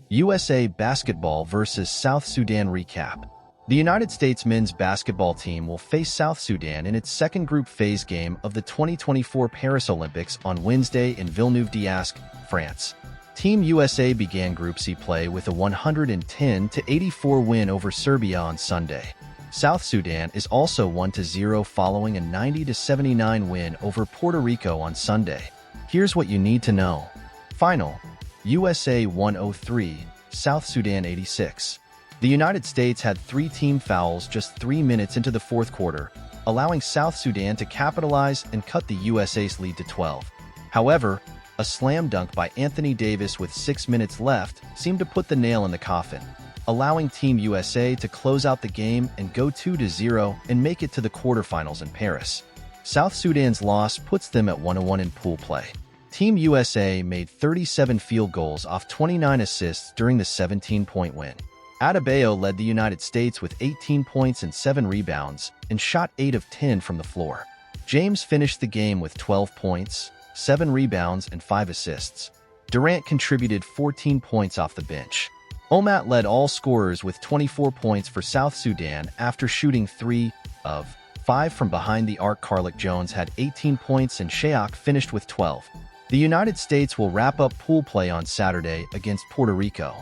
USA Basketball vs. South Sudan recap. The United States men's basketball team will face South Sudan in its second group phase game of the 2024 Paris Olympics on Wednesday in Villeneuve-d'Ascq, France. Team USA began Group C play with a 110-84 win over Serbia on Sunday. South Sudan is also 1-0 following a 90-79 win over Puerto Rico on Sunday. Here's what you need to know. Final: USA 103, South Sudan 86. The United States had 3 team fouls just 3 minutes into the fourth quarter, allowing South Sudan to capitalize and cut the USA's lead to 12. However, a slam dunk by Anthony Davis with 6 minutes left seemed to put the nail in the coffin, allowing Team USA to close out the game and go 2-0 and make it to the quarterfinals in Paris. South Sudan's loss puts them at 1-1 in pool play. Team USA made 37 field goals off 29 assists during the 17-point win. Adebayo led the United States with 18 points and 7 rebounds and shot 8 of 10 from the floor. James finished the game with 12 points, 7 rebounds, and 5 assists. Durant contributed 14 points off the bench. Omat led all scorers with 24 points for South Sudan after shooting 3 of 5 from behind the arc. Carlick Jones had 18 points and Sheaok finished with 12. The United States will wrap up pool play on Saturday against Puerto Rico.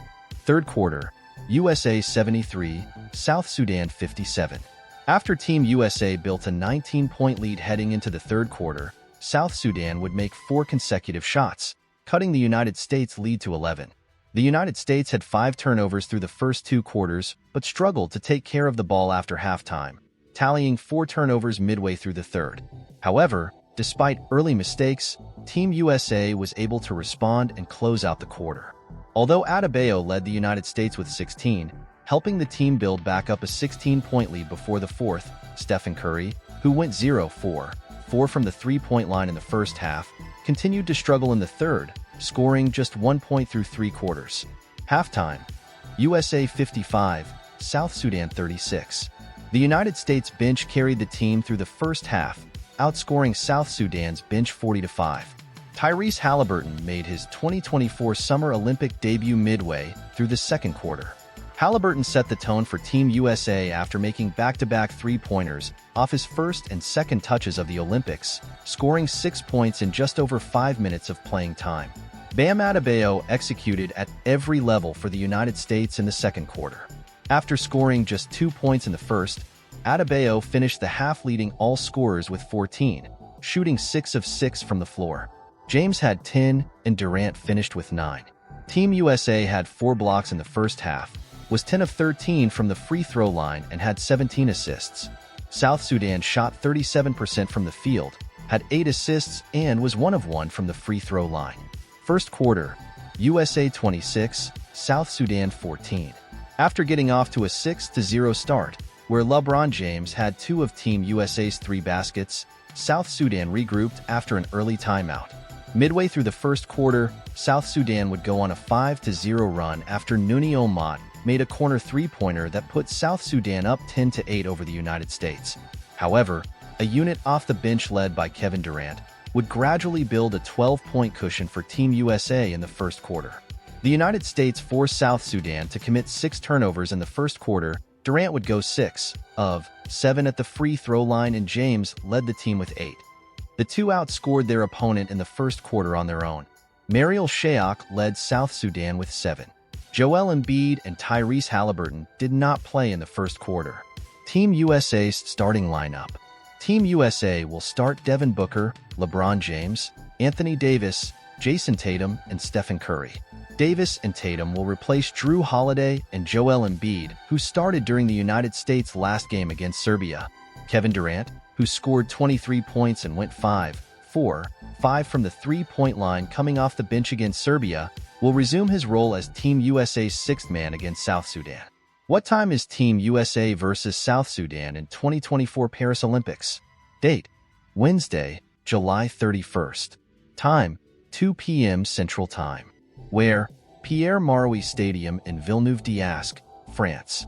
Third quarter, USA 73, South Sudan 57. After Team USA built a 19-point lead heading into the third quarter, South Sudan would make 4 consecutive shots, cutting the United States' lead to 11. The United States had 5 turnovers through the first 2 quarters, but struggled to take care of the ball after halftime, tallying 4 turnovers midway through the third. However, despite early mistakes, Team USA was able to respond and close out the quarter. Although Adebayo led the United States with 16, helping the team build back up a 16-point lead before the fourth, Stephen Curry, who went 0-4 from the three-point line in the first half, continued to struggle in the third, scoring just 1 point through 3 quarters. Halftime: USA 55, South Sudan 36. The United States bench carried the team through the first half, outscoring South Sudan's bench 40-5. Tyrese Haliburton made his 2024 Summer Olympic debut midway through the second quarter. Haliburton set the tone for Team USA after making back-to-back three-pointers off his first and second touches of the Olympics, scoring 6 points in just over 5 minutes of playing time. Bam Adebayo executed at every level for the United States in the second quarter. After scoring just 2 points in the first, Adebayo finished the half leading all scorers with 14, shooting 6 of 6 from the floor. James had 10, and Durant finished with 9. Team USA had 4 blocks in the first half, was 10 of 13 from the free throw line, and had 17 assists. South Sudan shot 37% from the field, had 8 assists, and was 1 of 1 from the free throw line. First quarter, USA 26, South Sudan 14. After getting off to a 6-0 start, where LeBron James had 2 of Team USA's 3 baskets, South Sudan regrouped after an early timeout. Midway through the first quarter, South Sudan would go on a 5-0 run after Nouni Omat made a corner three-pointer that put South Sudan up 10-8 over the United States. However, a unit off the bench led by Kevin Durant would gradually build a 12-point cushion for Team USA in the first quarter. The United States forced South Sudan to commit 6 turnovers in the first quarter. Durant would go 6 of 7 at the free throw line, and James led the team with 8. The two outscored their opponent in the first quarter on their own. Mariel Sheaok led South Sudan with 7. Joel Embiid and Tyrese Haliburton did not play in the first quarter. Team USA's starting lineup. Team USA will start Devin Booker, LeBron James, Anthony Davis, Jason Tatum, and Stephen Curry. Davis and Tatum will replace Drew Holiday and Joel Embiid, who started during the United States' last game against Serbia. Kevin Durant, who scored 23 points and went 5 from the three-point line coming off the bench against Serbia, will resume his role as Team USA's 6th man against South Sudan. What time is Team USA versus South Sudan in 2024 Paris Olympics? Date: Wednesday, July 31st. Time: 2 p.m. Central Time. Where? Pierre Marois Stadium in Villeneuve-d'Ascq, France.